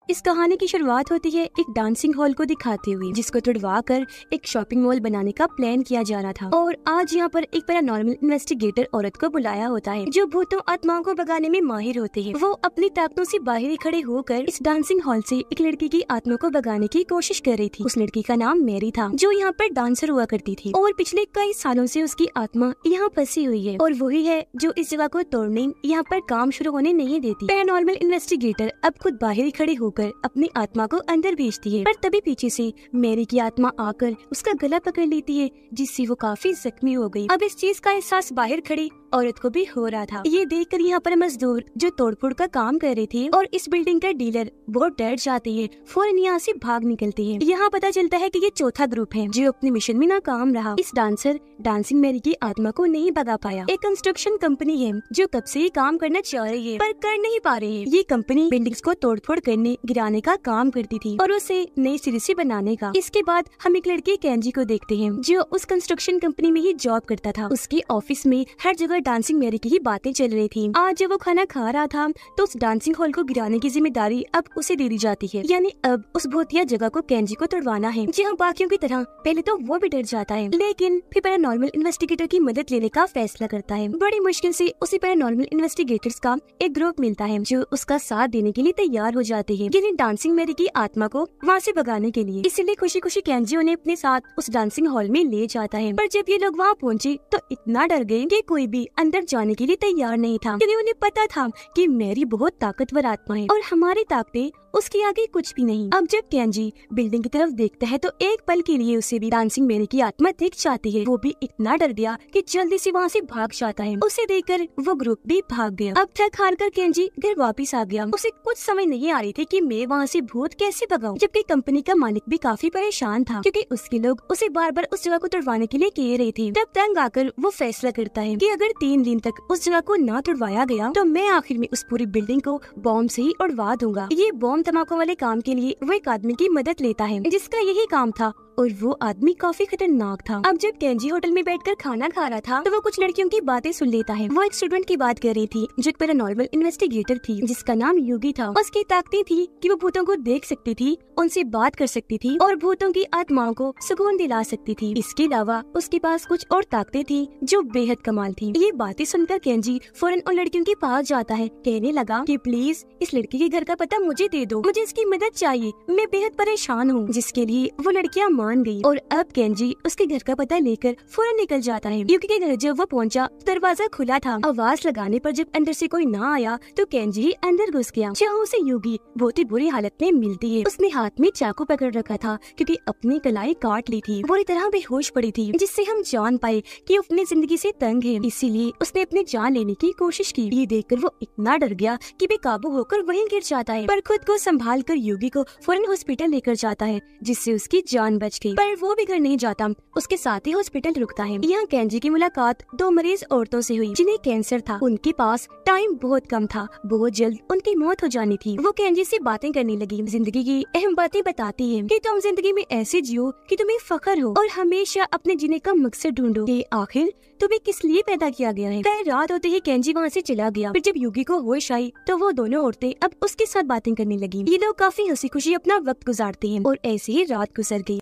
इस कहानी की शुरुआत होती है एक डांसिंग हॉल को दिखाते हुए, जिसको तुड़वा कर एक शॉपिंग मॉल बनाने का प्लान किया जा रहा था। और आज यहाँ पर एक पैरानॉर्मल इन्वेस्टिगेटर औरत को बुलाया होता है, जो भूतों आत्माओं को भगाने में माहिर होती है। वो अपनी ताकतों से बाहर ही खड़े होकर इस डांसिंग हॉल से एक लड़की की आत्मा को भगाने की कोशिश कर रही थी। उस लड़की का नाम मैरी था, जो यहाँ पर डांसर हुआ करती थी और पिछले कई सालों से उसकी आत्मा यहाँ फंसी हुई है, और वही है जो इस जगह को तोड़ने यहाँ पर काम शुरू होने नहीं देती। पैरानॉर्मल इन्वेस्टिगेटर अब खुद बाहर ही खड़े होकर अपनी आत्मा को अंदर भेजती है, पर तभी पीछे से मैरी की आत्मा आकर उसका गला पकड़ लेती है, जिससे वो काफी जख्मी हो गई। अब इस चीज का एहसास बाहर खड़ी औरत को भी हो रहा था। ये देखकर यहाँ पर मजदूर जो तोड़फोड़ का काम कर रहे थे और इस बिल्डिंग का डीलर बहुत डर जाते हैं, फौरन यहाँ से भाग निकलते हैं। यहाँ पता चलता है कि ये चौथा ग्रुप है जो अपने मिशन में नाकाम रहा। इस डांसर डांसिंग मैरी की आत्मा को नहीं भगा पाया। एक कंस्ट्रक्शन कंपनी है जो कब से ही काम करना चाह रही है, पर कर नहीं पा रही है। ये कंपनी बिल्डिंग्स को तोड़फोड़ करने गिराने का काम करती थी और उसे नई सिरे से बनाने का। इसके बाद हम एक लड़के केंजी को देखते हैं, जो उस कंस्ट्रक्शन कंपनी में ही जॉब करता था। उसके ऑफिस में हर जगह डांसिंग मैरी की ही बातें चल रही थी। आज जब वो खाना खा रहा था तो उस डांसिंग हॉल को गिराने की जिम्मेदारी अब उसे दे दी जाती है, यानी अब उस भूतिया जगह को केंजी को तोड़वाना है। जी हाँ, बाकियों की तरह पहले तो वो भी डर जाता है, लेकिन फिर पैरानॉर्मल इन्वेस्टिगेटर की मदद लेने का फैसला करता है। बड़ी मुश्किल से उसे पैरानॉर्मल इन्वेस्टिगेटर्स का एक ग्रुप मिलता है, जो उसका साथ देने के लिए तैयार हो जाते हैं, यानी डांसिंग मैरी की आत्मा को वहाँ से भगाने के लिए। इसीलिए खुशी खुशी केंजी उन्हें अपने साथ उस डांसिंग हॉल में ले जाता है। पर जब ये लोग वहाँ पहुँचे तो इतना डर गए कि कोई भी अंदर जाने के लिए तैयार नहीं था, क्योंकि उन्हें पता था कि मैरी बहुत ताकतवर आत्मा है और हमारी ताकतें उसके आगे कुछ भी नहीं। अब जब केंजी बिल्डिंग की तरफ देखता है तो एक पल के लिए उसे भी डांसिंग मैरी की आत्मा दिख जाती है। वो भी इतना डर गया कि जल्दी से वहाँ से भाग जाता है। उसे देखकर वो ग्रुप भी भाग गया। अब थक हार कर केंजी घर वापस आ गया। उसे कुछ समझ नहीं आ रही थी कि मैं वहाँ से भूत कैसे भगाऊं, जबकि कंपनी का मालिक भी काफी परेशान था, क्योंकि उसके लोग उसे बार बार उस जगह को तोड़वाने के लिए कह रहे थे। तब तंग आकर वो फैसला करता है कि अगर 3 दिन तक उस जगह को ना तोड़वाया गया तो मैं आखिर में उस पूरी बिल्डिंग को बॉम्ब से ही उड़वा दूंगा। ये बॉम्ब धमाकों वाले काम के लिए वो एक आदमी की मदद लेता है, जिसका यही काम था, और वो आदमी काफी खतरनाक था। अब जब केंजी होटल में बैठकर खाना खा रहा था तो वो कुछ लड़कियों की बातें सुन लेता है। वो एक स्टूडेंट की बात कर रही थी जो एक पैरानॉर्मल इन्वेस्टिगेटर थी, जिसका नाम युगी था। उसकी ताकतें थी कि वो भूतों को देख सकती थी, उनसे बात कर सकती थी और भूतों की आत्माओं को सुकून दिला सकती थी। इसके अलावा उसके पास कुछ और ताकतें थी जो बेहद कमाल थी। ये बातें सुनकर केंजी फौरन उन लड़कियों के पास जाता है, कहने लगा कि प्लीज इस लड़की के घर का पता मुझे दे दो, मुझे इसकी मदद चाहिए, मैं बेहद परेशान हूँ। जिसके लिए वो लड़कियाँ मान गई और अब केंजी उसके घर का पता लेकर फौरन निकल जाता है। युगी के घर जब वो पहुंचा दरवाजा खुला था। आवाज लगाने पर जब अंदर से कोई ना आया तो केंजी अंदर घुस गया, जहाँ उसे युगी बहुत ही बुरी हालत में मिलती है। उसने हाथ में चाकू पकड़ रखा था, क्योंकि अपनी कलाई काट ली थी। बुरी तरह बेहोश पड़ी थी, जिससे हम जान पाए कि अपनी जिंदगी से तंग है। इसीलिए उसने अपनी जान लेने की कोशिश की। ये देखकर वो इतना डर गया कि बेकाबू होकर वहीं गिर जाता है, पर खुद को संभाल कर युगी को फौरन हॉस्पिटल लेकर जाता है, जिससे उसकी जान बच गई। पर वो भी घर नहीं जाता, उसके साथ ही हॉस्पिटल रुकता है। यहाँ केंजी की मुलाकात 2 मरीज औरतों से हुई जिन्हें कैंसर था। उनके पास टाइम बहुत कम था, बहुत जल्द उनकी मौत हो जानी थी। वो केंजी से बातें करने लगी, जिंदगी की अहम बातें बताती है कि तुम जिंदगी में ऐसे जियो कि तुम्हें फख्र हो और हमेशा अपने जीने का मकसद ढूंढो कि आखिर तुम्हें किस लिए पैदा किया गया है। फिर रात होते ही केंजी वहाँ से चला गया। फिर जब युगी को होश आई तो वो दोनों औरतें अब उसके साथ बातें करने लगी। ये लोग काफी हंसी खुशी अपना वक्त गुजारते हैं और ऐसे ही रात गुजर गई।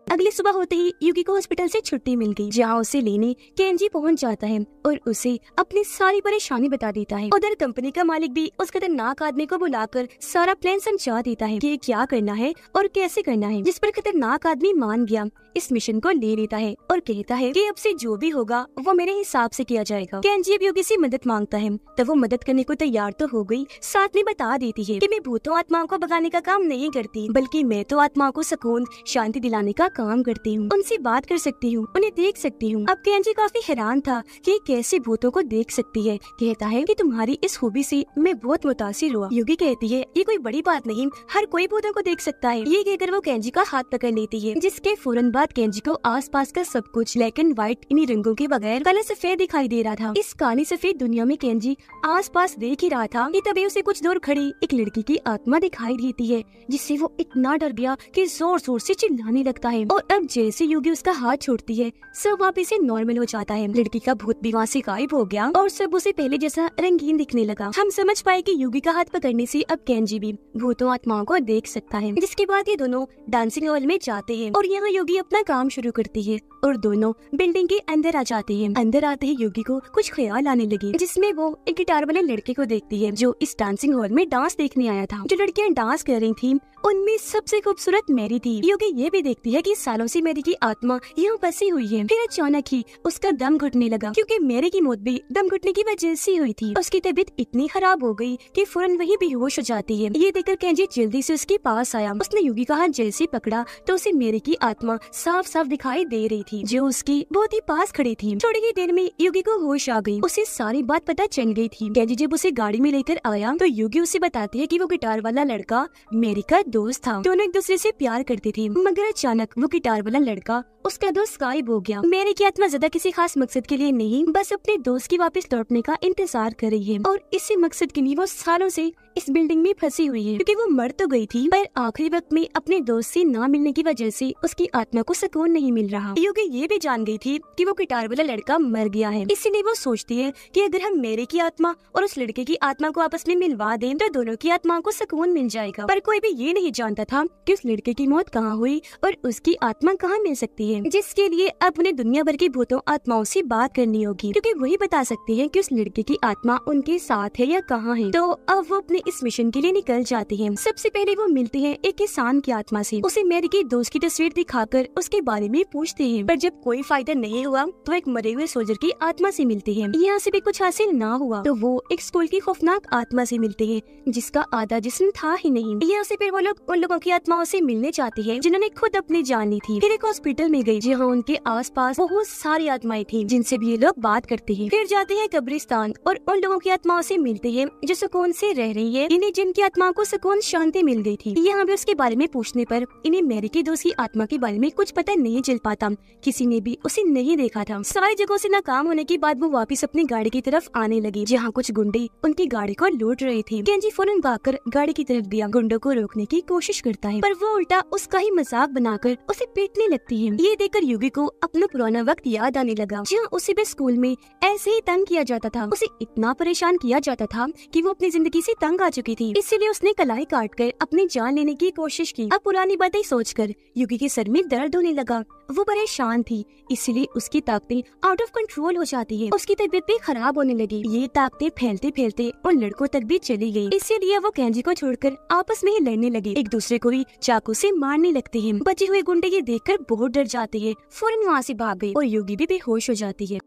अगली सुबह होते ही युगी को हॉस्पिटल से छुट्टी मिल गई, जहाँ उसे लेने केंजी पहुँच जाता है और उसे अपनी सारी परेशानी बता देता है। उधर कंपनी का मालिक भी उस खतरनाक आदमी को बुलाकर सारा प्लान समझा देता है कि क्या करना है और कैसे करना है, जिस पर खतरनाक आदमी मान गया, इस मिशन को ले लेता है और कहता है कि अब से जो भी होगा वो मेरे हिसाब से किया जाएगा। केंजी अब युगी से मदद मांगता है, तब वो मदद करने को तैयार तो हो गई, साथ में बता देती है कि मैं भूतों आत्माओं को भगाने का काम नहीं करती, बल्कि मैं तो आत्माओं को सुकून शांति दिलाने का काम करती हूँ, उनसे बात कर सकती हूँ, उन्हें देख सकती हूँ। अब केंजी काफी हैरान था कि कैसे भूतों को देख सकती है। कहता है कि तुम्हारी इस खूबी से मैं बहुत मुतासिर हुआ। युगी कहती है ये कोई बड़ी बात नहीं, हर कोई भूतों को देख सकता है। ये कहकर वो केंजी का हाथ पकड़ लेती है, जिसके फौरन बाद केंजी को आसपास का सब कुछ ब्लैक एंड व्हाइट इन्हीं रंगों के बगैर काला सफेद दिखाई दे रहा था। इस काली सफेद दुनिया में केंजी आसपास देख ही रहा था कि तभी उसे कुछ दूर खड़ी एक लड़की की आत्मा दिखाई देती है, जिससे वो इतना डर गया कि जोर जोर से चिल्लाने लगता है है और अब जैसे युगी उसका हाथ छोड़ती है सब वापस से नॉर्मल हो जाता है। लड़की का भूत भी वहाँ से गायब हो गया और सब उसे पहले जैसा रंगीन दिखने लगा। हम समझ पाए कि युगी का हाथ पकड़ने से अब केंजी भी भूतों आत्माओं को देख सकता है। जिसके बाद ये दोनों डांसिंग हॉल में जाते हैं और यहाँ युगी अपना काम शुरू करती है और दोनों बिल्डिंग के अंदर आ जाते हैं। अंदर आते ही युगी को कुछ ख्याल आने लगे जिसमें वो एक गिटार वाले लड़के को देखती है जो इस डांसिंग हॉल में डांस देखने आया था। जो लड़कियां डांस कर रही थी उनमें सबसे खूबसूरत मैरी थी। युगी ये भी देखती है कि सालों से मैरी की आत्मा यहाँ बसी हुई है। फिर अचानक ही उसका दम घुटने लगा क्योंकि मैरी की मौत भी दम घुटने की वजह से हुई थी। उसकी तबीयत इतनी खराब हो गई कि फौरन वही बेहोश हो जाती है। ये देखकर केंजी जल्दी से उसके पास आया। उसने युगी का हाथ जैसे पकड़ा तो उसे मैरी की आत्मा साफ साफ दिखाई दे रही थी जो उसकी बहुत ही पास खड़ी थी। थोड़ी ही देर में युगी को होश आ गई। उसे सारी बात पता चल गई थी। केंजी जब उसे गाड़ी में लेकर आया तो युगी उसे बताती है कि वो गिटार वाला लड़का मैरी का दोस्त था। दोनों एक दूसरे से प्यार करते थे मगर अचानक वो गिटार वाला लड़का उसका दोस्त गायब हो गया। मैरी की आत्मा ज्यादा किसी खास मकसद के लिए नहीं बस अपने दोस्त की वापस लौटने का इंतजार कर रही है और इसी मकसद के लिए वो सालों से इस बिल्डिंग में फंसी हुई है क्योंकि वो मर तो गई थी पर आखिरी वक्त में अपने दोस्त से ना मिलने की वजह से उसकी आत्मा को सुकून नहीं मिल रहा। युगी ये भी जान गई थी कि वो गिटार वाला लड़का मर गया है। इसीलिए वो सोचती है कि अगर हम मैरी की आत्मा और उस लड़के की आत्मा को आपस में मिलवा दें तो दोनों की आत्माओं को सुकून मिल जाएगा। पर कोई भी ये नहीं जानता था कि उस लड़के की मौत कहाँ हुई और उसकी आत्मा कहाँ मिल सकती है, जिसके लिए अब उन्हें दुनिया भर की भूतों आत्माओं से बात करनी होगी क्योंकि वही बता सकती है कि उस लड़के की आत्मा उनके साथ है या कहाँ है। तो अब वो अपने इस मिशन के लिए निकल जाते हैं। सबसे पहले वो मिलते हैं एक किसान की आत्मा से। उसे मैरी के दोस्त की तस्वीर दिखाकर उसके बारे में पूछते हैं पर जब कोई फायदा नहीं हुआ तो एक मरे हुए सोल्जर की आत्मा से मिलते हैं। यहाँ से भी कुछ हासिल ना हुआ तो वो एक स्कूल की खौफनाक आत्मा से मिलते हैं जिसका आधा जिस्म था ही नहीं। यहाँ से फिर वो लोग उन लोगों की आत्माओं से मिलने चाहते हैं जिन्होंने खुद अपनी जान ली थी। फिर एक हॉस्पिटल में गई जहाँ उनके आसपास बहुत सारी आत्माएं थी जिनसे भी ये लोग बात करते हैं। फिर जाते हैं कब्रिस्तान और उन लोगों की आत्माओं से मिलते हैं जो सुकून से रह रही है, इन्हें जिनकी आत्माओं को सुकून शांति मिल गई थी। यहाँ भी उसके बारे में पूछने पर इन्हें मैरी के दोस्त की आत्मा के बारे में कुछ पता नहीं चल पाता। किसी ने भी उसे नहीं देखा था। सारी जगहों से नाकाम होने के बाद वो वापस अपनी गाड़ी की तरफ आने लगी जहाँ कुछ गुंडे उनकी गाड़ी को लूट रहे थे। केंजी फौरन भागकर गाड़ी की तरफ गया। गुंडों को रोकने की कोशिश करता है पर वो उल्टा उसका ही मजाक बनाकर उसे पीटने लगती है। ये देखकर युगी को अपना पुराना वक्त याद आने लगा जहाँ उसे भी स्कूल में ऐसे ही तंग किया जाता था। उसे इतना परेशान किया जाता था कि वो अपनी जिंदगी से तंग आ चुकी थी। इसीलिए उसने कलाई काट कर अपनी जान लेने की कोशिश की। अब पुरानी बातें सोचकर युगी के सर में दर्द होने लगा। वो परेशान थी इसीलिए उसकी ताकतें आउट ऑफ कंट्रोल हो जाती है। उसकी तबीयत भी खराब होने लगी। ये ताकतें फैलते फैलते उन लड़कों तक भी चली गई। इसीलिए वो केंजी को छोड़कर आपस में ही लड़ने लगे, एक दूसरे को ही चाकू से मारने लगते हैं। बचे हुए गुंडे ये देखकर बहुत डर जाते हैं, फौरन वहाँ से भाग गए और युगी भी बेहोश हो जाती है।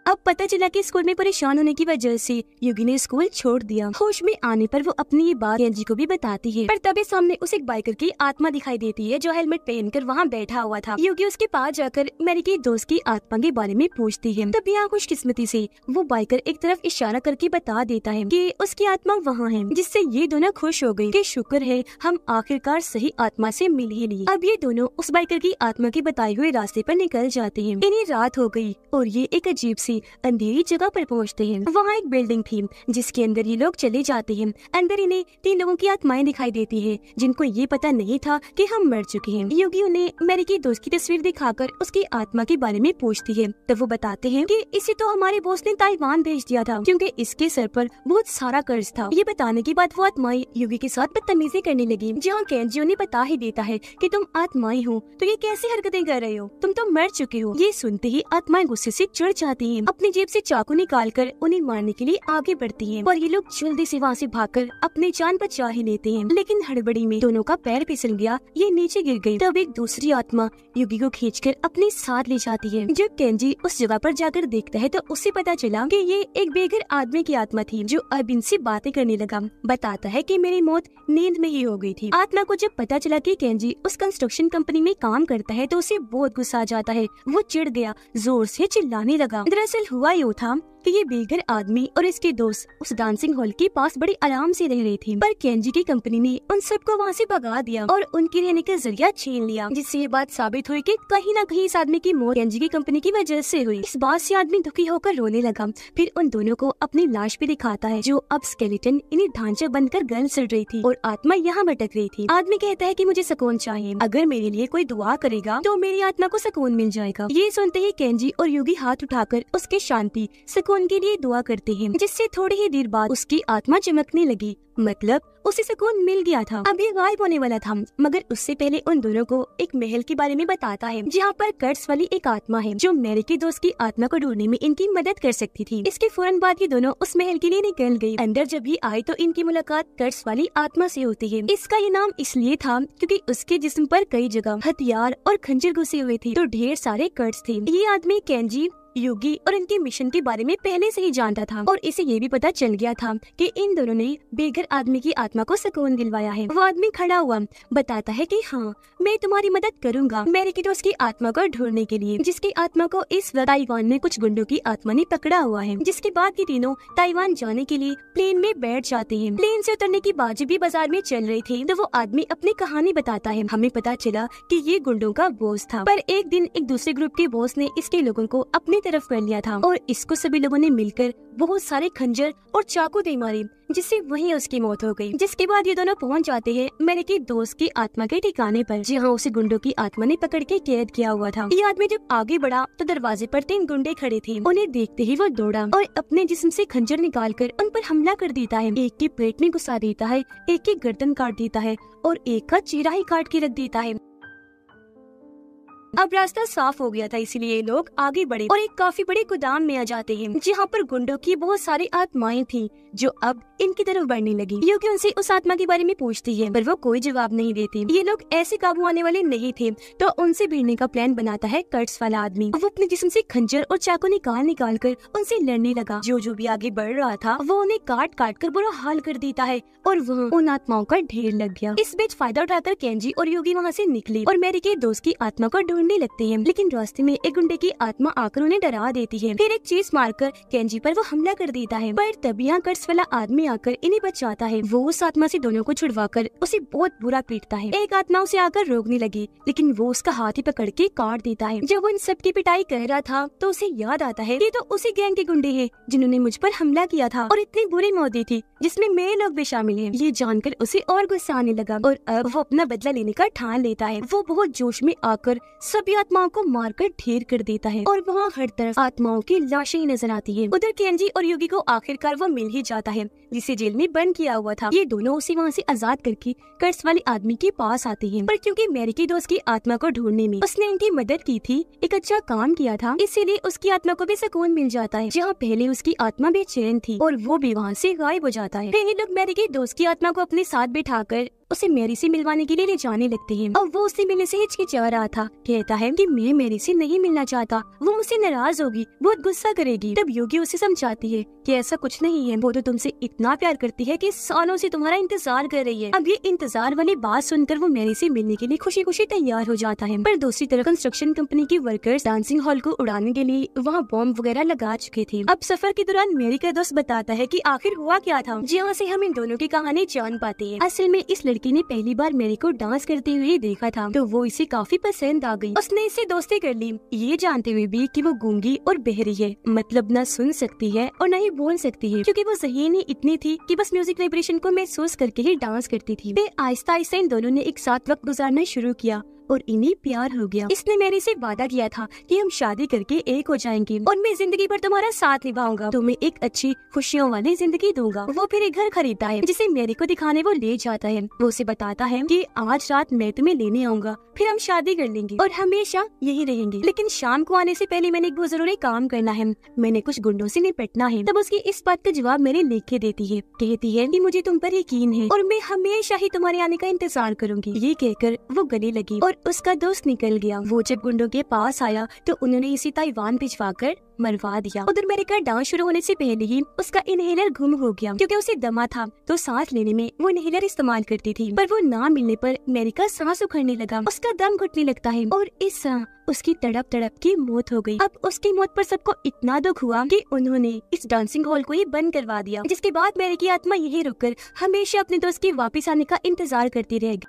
अब पता चला कि स्कूल में परेशान होने की वजह से युगी ने स्कूल छोड़ दिया। होश में आने पर वो अपनी ये बात केंजी को भी बताती है पर तभी सामने उसे एक बाइकर की आत्मा दिखाई देती है जो हेलमेट पहनकर वहाँ बैठा हुआ था। युगी उसके पास जाकर मैरी के दोस्त की आत्मा के बारे में पूछती है। तब यहाँ खुशकिस्मती से वो बाइकर एक तरफ इशारा करके बता देता है कि उसकी आत्मा वहाँ है, जिससे ये दोनों खुश हो गई कि शुक्र है हम आखिरकार सही आत्मा से मिल ही लिए। अब ये दोनों उस बाइकर की आत्मा के बताए हुए रास्ते पर निकल जाते हैं। इन्हें रात हो गई और ये एक अजीब सी अंधेरी जगह पर पहुंचते हैं। वहाँ एक बिल्डिंग थी जिसके अंदर ये लोग चले जाते हैं। अंदर इन्हें 3 लोगों की आत्माएं दिखाई देती है जिनको ये पता नहीं था कि हम मर चुके हैं। युगी उन्हें मैरी की दोस्त की तस्वीर दिखाकर उसकी आत्मा के बारे में पूछती है तो वो बताते हैं कि इसे तो हमारे बॉस ने ताइवान भेज दिया था क्योंकि इसके सर पर बहुत सारा कर्ज था। ये बताने के बाद वो आत्माएं युगी के साथ बदतमीजी करने लगी जहाँ केंजी उन्हें बता ही देता है कि तुम आत्माएं हो तो ये कैसी हरकतें कर रहे हो, तुम तो मर चुके हो। ये सुनते ही आत्माएं गुस्से से चिढ़ जाती हैं। अपनी जेब से चाकू निकालकर उन्हें मारने के लिए आगे बढ़ती हैं और ये लोग जल्दी से वहाँ से भागकर अपनी जान बचा ही लेते हैं। लेकिन हड़बड़ी में दोनों का पैर फिसल गया, ये नीचे गिर गई। तब एक दूसरी आत्मा युगी को खींचकर अपने साथ ले जाती है। जब केंजी उस जगह पर जाकर देखता है तो उसे पता चला कि ये एक बेघर आदमी की आत्मा थी जो अब इनसे बातें करने लगा। बताता है कि मेरी मौत नींद में ही हो गई थी। आत्मा को जब पता चला कि केंजी उस कंस्ट्रक्शन कंपनी में काम करता है तो उसे बहुत गुस्सा आ जाता है। वो चिढ़ गया, जोर से चिल्लाने लगा। दरअसल हुआ यूँ था कि ये बेघर आदमी और इसके दोस्त उस डांसिंग हॉल के पास बड़ी आराम से रह रहे थे, पर केंजी की कंपनी ने उन सबको वहाँ से भगा दिया और उनके रहने का जरिया छीन लिया, जिससे ये बात साबित हुई कि कहीं न कहीं इस आदमी की मौत केंजी की कंपनी की वजह से हुई। इस बात से आदमी दुखी होकर रोने लगा। फिर उन दोनों को अपनी लाश भी दिखाता है, जो अब स्केलेटन इन्हें ढांचा बनकर गल सड़ रही थी और आत्मा यहाँ भटक रही थी। आदमी कहता है कि मुझे सुकून चाहिए, अगर मेरे लिए कोई दुआ करेगा तो मेरी आत्मा को सुकून मिल जाएगा। ये सुनते ही केंजी और युगी हाथ उठाकर उसके शांति सुकून के लिए दुआ करते हैं, जिससे थोड़ी ही देर बाद उसकी आत्मा चमकने लगी, मतलब उसे सुकून मिल गया था। अब ये गायब होने वाला था, मगर उससे पहले उन दोनों को एक महल के बारे में बताता है, जहाँ पर कर्ट्स वाली एक आत्मा है जो मैरी के दोस्त की आत्मा को ढूंढने में इनकी मदद कर सकती थी। इसके फौरन बाद ये दोनों उस महल के लिए निकल गयी। अंदर जब ये आए तो इनकी मुलाकात कर्ट्स वाली आत्मा से होती है। इसका ये नाम इसलिए था क्योंकि उसके जिस्म पर कई जगह हथियार और खंजर घुसे हुए थे, तो ढेर सारे कर्ट्स थे। ये आदमी केंजी, युगी और इनके मिशन के बारे में पहले से ही जानता था और इसे ये भी पता चल गया था कि इन दोनों ने बेघर आदमी की आत्मा को सुकून दिलवाया है। वो आदमी खड़ा हुआ बताता है कि हाँ, मैं तुम्हारी मदद करूंगा मैरी की दोस्त की आत्मा को ढूंढने के लिए, जिसकी आत्मा को इस वक्त ताइवान में कुछ गुंडों की आत्मा ने पकड़ा हुआ है। जिसके बाद ये तीनों ताइवान जाने के लिए प्लेन में बैठ जाते हैं। प्लेन से उतरने की बात भी बाजार में चल रही थी, तो वो आदमी अपनी कहानी बताता है। हमें पता चला कि ये गुंडों का बॉस था, पर एक दिन एक दूसरे ग्रुप के बॉस ने इसके लोगों को अपनी तरफ कर लिया था और इसको सभी लोगों ने मिलकर बहुत सारे खंजर और चाकू दे मारे, जिससे वहीं उसकी मौत हो गई। जिसके बाद ये दोनों पहुंच जाते हैं मेरे की दोस्त की आत्मा के ठिकाने पर, जहाँ उसे गुंडों की आत्मा ने पकड़ के कैद किया हुआ था। ये आदमी जब आगे बढ़ा तो दरवाजे पर 3 गुंडे खड़े थे। उन्हें देखते ही वो दौड़ा और अपने जिस्म से खंजर निकालकर उन पर हमला कर देता है। एक के पेट में घुसा देता है, एक की गर्दन काट देता है और एक का चेहरा ही काट के रख देता है। अब रास्ता साफ हो गया था, इसलिए ये लोग आगे बढ़े और एक काफी बड़े गोदाम में आ जाते हैं, जहाँ पर गुंडों की बहुत सारी आत्माएं थी जो अब इनकी तरफ बढ़ने लगी। युगी उनसे उस आत्मा के बारे में पूछती है, पर वो कोई जवाब नहीं देती। ये लोग ऐसे काबू आने वाले नहीं थे, तो उनसे भिड़ने का प्लान बनाता है कर्ट्स वाला आदमी। वो अपने जिस्म से खंजर और चाकू निकाल कर उनसे लड़ने लगा। जो भी आगे बढ़ रहा था वो उन्हें काट कर बुरा हाल कर देता है और वह उन आत्माओं का ढेर लग गया। इस बीच फायदा उठाकर केंजी और युगी वहाँ से निकले और मैरी के दोस्त की आत्मा को ढूंढने लगते हैं, लेकिन रास्ते में एक गुंडे की आत्मा आकर उन्हें डरा देती है। फिर एक चीज मारकर केंजी पर वो हमला कर देता है, पर तब यहाँ कर्ट्स वाला आदमी आकर इन्हें बचाता है। वो उस आत्मा से दोनों को छुड़वाकर उसे बहुत बुरा पीटता है। एक आत्मा उसे आकर रोकने लगी, लेकिन वो उसका हाथ ही पकड़ के काट देता है। जब वो इन सब की पिटाई कर रहा था तो उसे याद आता है ये तो उसी गैंग के गुंडे हैं जिन्होंने मुझ पर हमला किया था और इतनी बुरी मौत दी थी, जिसमें मेरे लोग भी शामिल हैं। ये जानकर उसे और गुस्सा आने लगा और अब वो अपना बदला लेने का ठान लेता है। वो बहुत जोश में आकर सभी आत्माओं को मारकर ढेर कर देता है और वहाँ हर तरफ आत्माओं की लाशें ही नजर आती है। उधर केंजी और युगी को आखिरकार वो मिल ही जाता है, जिसे जेल में बंद किया हुआ था। ये दोनों उसे वहाँ से आजाद करके कर्ट्स वाले आदमी के पास आते हैं, पर क्योंकि मैरी की दोस्त की आत्मा को ढूंढने में उसने इनकी मदद की थी, एक अच्छा काम किया था, इसीलिए उसकी आत्मा को भी सुकून मिल जाता है। जहाँ पहले उसकी आत्मा बेचैन थी और वो भी वहाँ से गायब हो जाता है। फिर ये लोग मैरी की दोस्त की आत्मा को अपने साथ बिठाकर उसे मैरी से मिलवाने के लिए ले जाने लगते हैं और वो उससे मिलने से हिचकिचा रहा था। कहता है कि मैं मैरी से नहीं मिलना चाहता, वो मुझसे नाराज होगी, बहुत गुस्सा करेगी। तब योगी उसे समझाती है कि ऐसा कुछ नहीं है, वो तो तुमसे इतना प्यार करती है कि सालों से तुम्हारा इंतजार कर रही है। अब ये इंतजार वाली बात सुनकर वो मैरी से मिलने के लिए खुशी खुशी तैयार हो जाता है। पर दूसरी तरफ कंस्ट्रक्शन कंपनी के वर्कर्स डांसिंग हॉल को उड़ाने के लिए वहाँ बॉम्ब वगैरह लगा चुके थे। अब सफर के दौरान मैरी का दोस्त बताता है कि आखिर हुआ क्या था, जहाँ से हम इन दोनों की कहानी जान पाते हैं। असल में इस लड़की ने पहली बार मैरी को डांस करते हुए देखा था, तो वो इसे काफी पसंद आ गई। उसने इससे दोस्ती कर ली, ये जानते हुए भी कि वो गूंगी और बहरी है, मतलब न सुन सकती है और न ही बोल सकती है, क्योंकि वो ज़हीन ही इतनी थी कि बस म्यूजिक वाइब्रेशन को महसूस करके ही डांस करती थी। फिर आहिस्ता आहिस्ता इन दोनों ने एक साथ वक्त गुजारना शुरू किया और इन्हें प्यार हो गया। इसने मैरी से वादा किया था कि हम शादी करके एक हो जाएंगे और मैं जिंदगी भर तुम्हारा साथ निभाऊंगा, तुम्हें एक अच्छी खुशियों वाली जिंदगी दूंगा। वो फिर एक घर खरीदता है, जिसे मैरी को दिखाने वो ले जाता है। वो उसे बताता है कि आज रात मैं तुम्हें लेने आऊंगा, फिर हम शादी कर लेंगे और हमेशा यही रहेंगे, लेकिन शाम को आने से पहले मैंने एक बहुत जरूरी काम करना है, मैंने कुछ गुंडों से निपटना है। तब उसकी इस बात का जवाब मैंने लिख के देती है। कहती है कि मुझे तुम पर यकीन है और मैं हमेशा ही तुम्हारे आने का इंतजार करूंगी। ये कहकर वो गले लगी और उसका दोस्त निकल गया। वो जब गुंडों के पास आया तो उन्होंने इसे ताइवान भिजवाकर मरवा दिया। उधर मेरिका डांस शुरू होने से पहले ही उसका इनहेलर गुम हो गया। क्योंकि उसे दमा था तो सांस लेने में वो इनहेलर इस्तेमाल करती थी, पर वो ना मिलने पर मेरिका सांस उखड़ने लगा, उसका दम घुटने लगता है और इस तरह उसकी तड़प तड़प की मौत हो गई। अब उसकी मौत पर सबको इतना दुख हुआ कि उन्होंने इस डांसिंग हॉल को ही बंद करवा दिया, जिसके बाद मेरी की आत्मा यही रुककर हमेशा अपने दोस्त के वापस आने का इंतजार करती रहेगी।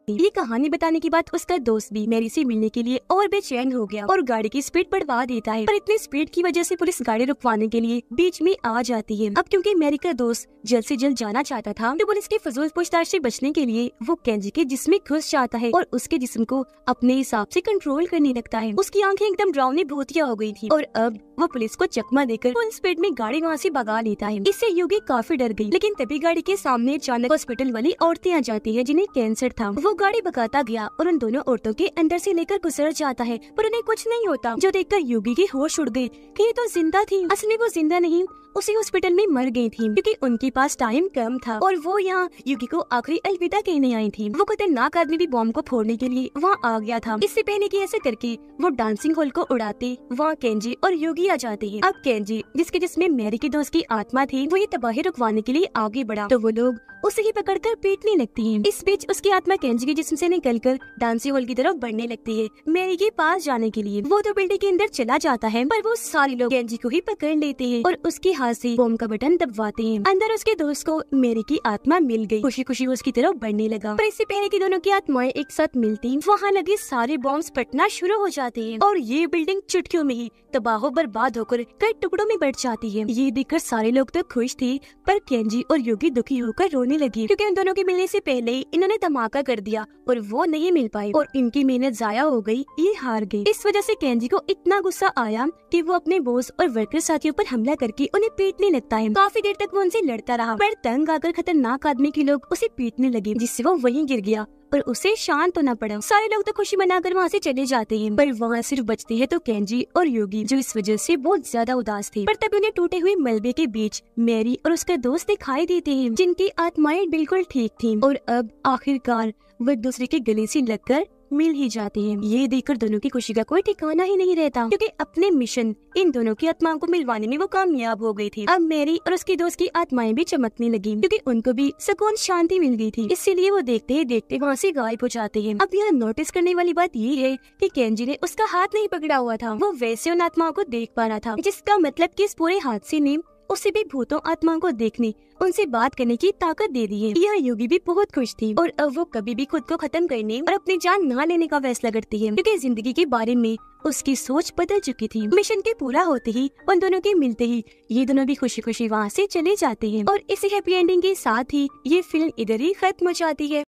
ये कहानी बताने के बाद उसका दोस्त भी मैरी से मिलने के लिए और बेचैन हो गया और गाड़ी की स्पीड बढ़वा देता है, पर इतनी स्पीड की वजह से पुलिस गाड़ी रुकवाने के लिए बीच में आ जाती है। अब क्योंकि मैरी का दोस्त जल्द से जल्द जाना चाहता था तो पुलिस की फजूल पूछताछ से बचने के लिए वो केंजी के जिस्म में घुस जाता है और उसके जिस्म को अपने हिसाब से कंट्रोल करने लगता है। उसकी आंखें एकदम डरावनी भूतिया हो गई थी और अब वो पुलिस को चकमा देकर फुल स्पीड में गाड़ी वहाँ से भगा लेता है। इससे युगी काफी डर गई, लेकिन तभी गाड़ी के सामने अचानक हॉस्पिटल वाली औरतें आ जाती है जिन्हें कैंसर था। वो गाड़ी भगाता गया और उन दोनों औरतों के अंदर से लेकर गुजर जाता है, पर उन्हें कुछ नहीं होता, जो देखकर युगी की होश उड़ गई कि ये तो जिंदा थी। असल में वो जिंदा नहीं, उसी हॉस्पिटल में मर गई थी क्योंकि उनके पास टाइम कम था और वो यहाँ युगी को आखिरी अलविदा कहने आई थी। वो खतरनाक आदमी भी बॉम्ब को फोड़ने के लिए वहाँ आ गया था। इससे पहले कि ऐसे करके वो डांसिंग हॉल को उड़ाते, वहाँ केंजी और युगी आ जाते हैं। अब केंजी जिसमें मैरी की दोस्त की आत्मा थी, वो ये तबाही रुकवाने के लिए आगे बढ़ा तो वो लोग उसे ही पकड़कर पीटने लगती हैं। इस बीच उसकी आत्मा केंजी के जिस्म से निकलकर डांसिंग हॉल की तरफ बढ़ने लगती है मैरी के पास जाने के लिए। वो तो बिल्डिंग के अंदर चला जाता है, पर वो सारे लोग केंजी को ही पकड़ लेते हैं और उसके हाथ से बॉम्ब का बटन दबाते हैं। अंदर उसके दोस्त को मैरी की आत्मा मिल गई। खुशी खुशी वो उसकी तरफ बढ़ने लगा, पर इससे पहले कि दोनों की आत्माएं एक साथ मिलती वहाँ लगे सारे बॉम्ब फटना शुरू हो जाते हैं और ये बिल्डिंग चुटकियों में ही तबाह बर्बाद होकर कई टुकड़ों में बढ़ जाती है। ये देखकर सारे लोग तो खुश थे, पर केंजी और युगी दुखी होकर रोने लगी क्योंकि उन दोनों के मिलने से पहले ही इन्होंने धमाका कर दिया और वो नहीं मिल पाए और इनकी मेहनत जाया हो गई, ये हार गए। इस वजह से केंजी को इतना गुस्सा आया कि वो अपने बॉस और वर्कर साथियों पर हमला करके उन्हें पीटने लगता है। काफी देर तक वो उनसे लड़ता रहा, पर तंग आकर खतरनाक आदमी के लोग उसे पीटने लगे, जिससे वो वहीं गिर गया और उसे शांत होना पड़ा। सारे लोग तो खुशी मनाकर वहाँ से चले जाते हैं, पर वहाँ सिर्फ बचते हैं तो केंजी और योगी, जो इस वजह से बहुत ज्यादा उदास थे। पर तभी उन्हें टूटे हुए मलबे के बीच मैरी और उसका दोस्त दिखाई देते हैं, जिनकी आत्माएं बिल्कुल ठीक थी और अब आखिरकार वो एक दूसरे के गले से लगकर मिल ही जाते हैं। ये देखकर दोनों की खुशी का कोई ठिकाना ही नहीं रहता, क्योंकि अपने मिशन इन दोनों की आत्माओं को मिलवाने में वो कामयाब हो गई थी। अब मैरी और उसकी दोस्त की आत्माएं भी चमकने लगी, क्योंकि उनको भी सुकून शांति मिल गई थी। इसीलिए वो देखते ही देखते वहाँ से गायब हो जाते हैं। अब यहाँ नोटिस करने वाली बात ये है कि केंजी ने उसका हाथ नहीं पकड़ा हुआ था, वो वैसे उन आत्माओं को देख पा रहा था, जिसका मतलब कि इस पूरे हादसे ने उसे भी भूतों आत्माओं को देखने, उनसे बात करने की ताकत दे दी है। यह योगी भी बहुत खुश थी और अब वो कभी भी खुद को खत्म करने और अपनी जान ना लेने का फैसला करती है, क्योंकि जिंदगी के बारे में उसकी सोच बदल चुकी थी। मिशन के पूरा होते ही उन दोनों के मिलते ही ये दोनों भी खुशी खुशी वहाँ से चले जाते हैं और इसी हैप्पी एंडिंग के साथ ही ये फिल्म इधर ही खत्म हो जाती है।